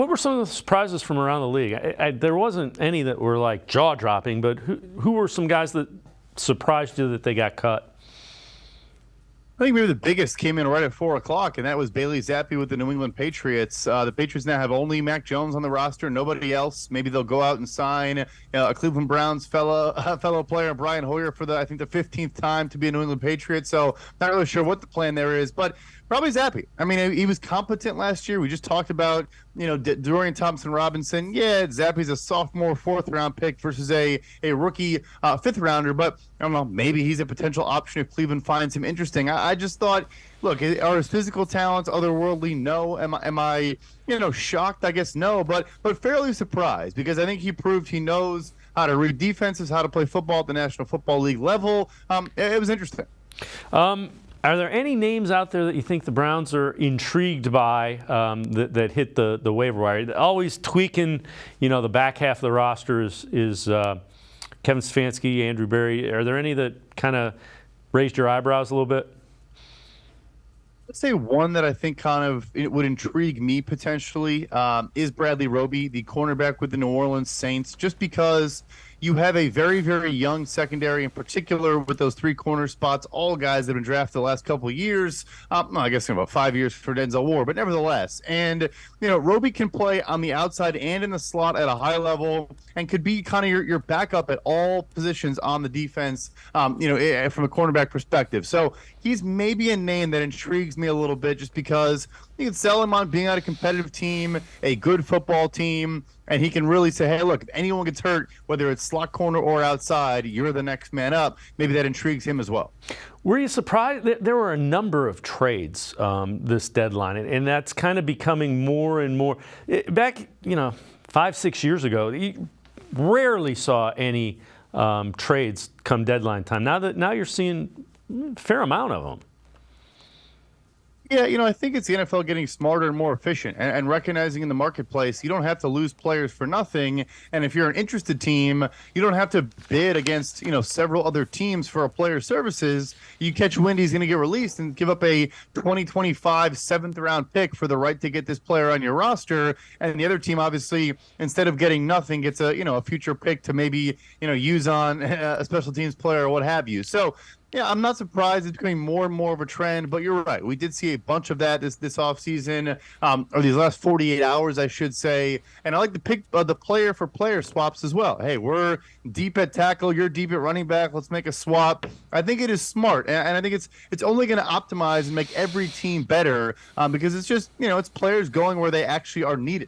What were some of the surprises from around the league? There wasn't any that were like jaw-dropping, but who were some guys that surprised you that they got cut? I think maybe the biggest came in right at 4 o'clock, and that was Bailey Zappy with the New England Patriots. The Patriots now have only Mac Jones on the roster, nobody else. Maybe they'll go out and sign a Cleveland Browns fellow player, Brian Hoyer, for the 15th time to be a New England Patriot. So not really sure what the plan there is, but probably Zappy. I mean, he was competent last year. We just talked about, Dorian Thompson-Robinson. Yeah, Zappy's a sophomore 4th-round pick versus a rookie 5th-rounder, but I don't know, maybe he's a potential option if Cleveland finds him interesting. I just thought, look, are his physical talents otherworldly? No. Am I shocked? I guess no, but fairly surprised, because I think he proved he knows how to read defenses, how to play football at the National Football League level. It was interesting. Are there any names out there that you think the Browns are intrigued by that hit the waiver wire? Always tweaking, the back half of the roster is Kevin Stefanski, Andrew Berry. Are there any that kind of raised your eyebrows a little bit? Let's say one that I think it would intrigue me potentially is Bradley Roby, the cornerback with the New Orleans Saints, just because you have a very, very young secondary, in particular with those 3 corner spots, all guys that have been drafted the last couple of years. I guess about 5 years for Denzel Ward, but nevertheless. And, Roby can play on the outside and in the slot at a high level, and could be kind of your backup at all positions on the defense, from a cornerback perspective. So he's maybe a name that intrigues me a little bit, just because you can sell him on being on a competitive team, a good football team, and he can really say, hey, look, if anyone gets hurt, whether it's slot corner or outside, you're the next man up. Maybe that intrigues him as well. Were you surprised? There were a number of trades this deadline, and that's kind of becoming more and more. Back, 5-6 years ago, you rarely saw any trades come deadline time. Now you're seeing a fair amount of them. Yeah, I think it's the NFL getting smarter and more efficient, and recognizing in the marketplace you don't have to lose players for nothing. And if you're an interested team, you don't have to bid against several other teams for a player's services. You catch wind he's going to get released and give up a 2025 7th-round pick for the right to get this player on your roster, and the other team obviously, instead of getting nothing, gets a future pick to maybe use on a special teams player or what have you. So yeah, I'm not surprised it's becoming more and more of a trend, but you're right. We did see a bunch of that this offseason, or these last 48 hours, I should say. And I like to pick the player-for-player swaps as well. Hey, we're deep at tackle, you're deep at running back, let's make a swap. I think it is smart, and I think it's only going to optimize and make every team better, because it's just, it's players going where they actually are needed.